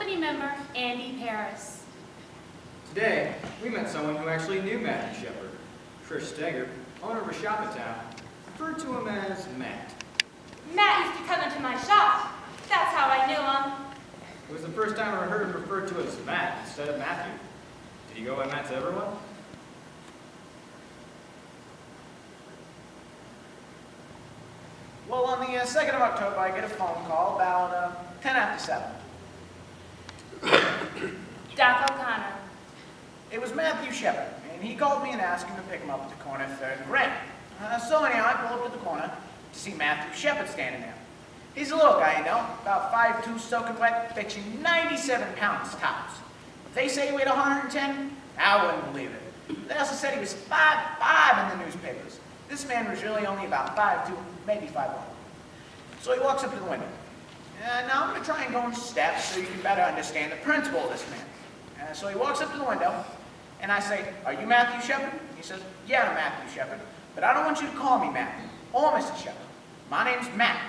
committee member, Andy Paris. Today, we met someone who actually knew Matthew Shepard. Trish Steger, owner of a shop in town, referred to him as Matt. Matt used to come into my shop. That's how I knew him. It was the first time I heard him referred to as Matt instead of Matthew. Did he go by Matt to everyone? Well, on the 2nd of October, I get a phone call about 10 after 7. Doc O'Connor. It was Matthew Shepard, and he called me and asked him to pick him up at the corner of 3rd and Grand. So anyhow, I pull up to the corner to see Matthew Shepard standing there. He's a little guy, you know, about 5'2", soaking wet, fetching 97 pounds tops. If they say he weighed 110, I wouldn't believe it. They also said he was 5'5" in the newspapers. This man was really only about 5'2", maybe 5'1". So he walks up to the window. Now I'm going to try and go in steps so you can better understand the principle of this man. So he walks up to the window, and I say, "Are you Matthew Shepard?" He says, "Yeah, I'm Matthew Shepard, but I don't want you to call me Matthew or Mr. Shepard. My name's Matt,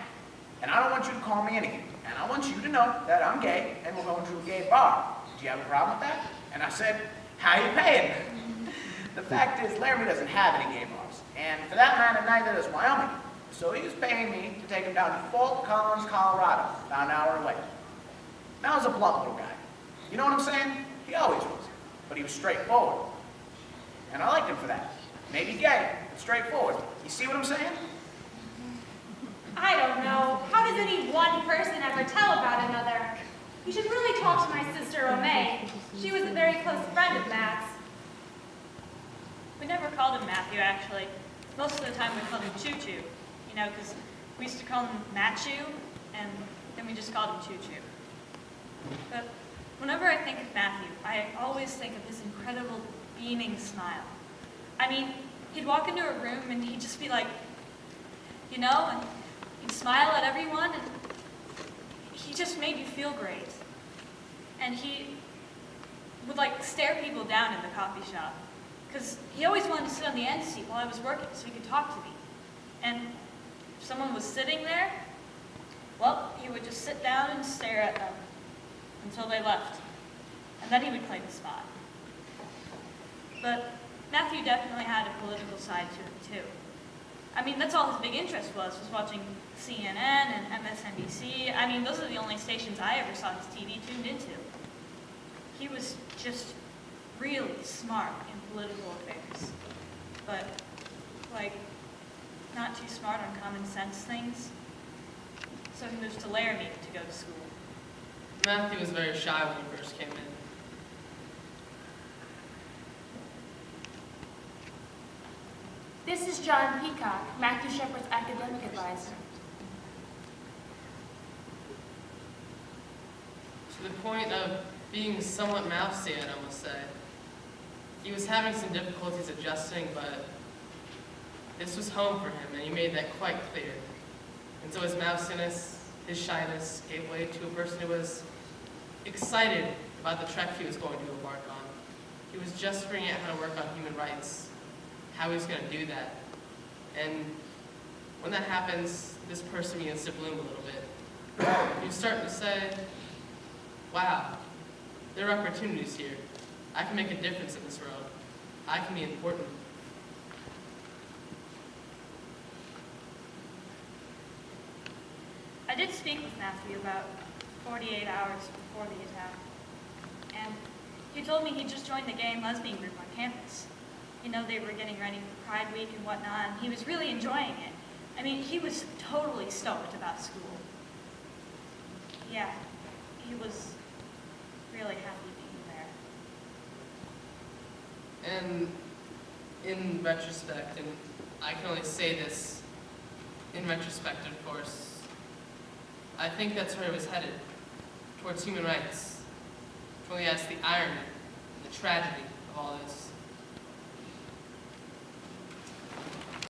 and I don't want you to call me anything. And I want you to know that I'm gay, and we're going to a gay bar. Do you have a problem with that?" And I said, "How you paying?" The fact is, Laramie doesn't have any gay bars, and for that matter, neither does Wyoming. So he was paying me to take him down to Fort Collins, Colorado, about an hour away. Now, I was a blunt little guy. You know what I'm saying? He always was. But he was straightforward. And I liked him for that. Maybe gay, but straightforward. You see what I'm saying? I don't know. How does any one person ever tell about another? You should really talk to my sister, Omay. She was a very close friend of Matt's. We never called him Matthew, actually. Most of the time we called him Choo Choo. You know, because we used to call him Matchu, and then we just called him Choo Choo. But whenever I think of Matthew, I always think of his incredible beaming smile. I mean, he'd walk into a room and he'd just be like, you know, and he'd smile at everyone, and he just made you feel great. And he would like stare people down in the coffee shop, because he always wanted to sit on the end seat while I was working so he could talk to me. And if someone was sitting there, well, he would just sit down and stare at them until they left. And then he would claim the spot. But Matthew definitely had a political side to him, too. I mean, that's all his big interest was watching CNN and MSNBC. I mean, those are the only stations I ever saw his TV tuned into. He was just really smart in political affairs. But, like, not too smart on common sense things. So he moved to Laramie to go to school. Matthew was very shy when he first came in. This is John Peacock, Matthew Shepard's academic advisor. To the point of being somewhat mousy, I'd almost say. He was having some difficulties adjusting, but this was home for him, and he made that quite clear. And so his mousiness, his shyness, gave way to a person who was excited about the trek he was going to embark on. He was just figuring out how to work on human rights, how he was going to do that. And when that happens, this person begins to bloom a little bit. You're starting to say, wow, there are opportunities here. I can make a difference in this world. I can be important. I did speak with Matthew about 48 hours before the attack. And he told me he just joined the gay and lesbian group on campus. You know, they were getting ready for Pride Week and whatnot, and he was really enjoying it. I mean, he was totally stoked about school. Yeah, he was really happy being there. And in retrospect, and I can only say this in retrospect, of course, I think that's where he was headed, towards human rights. Truly, that's the irony, the tragedy of all this.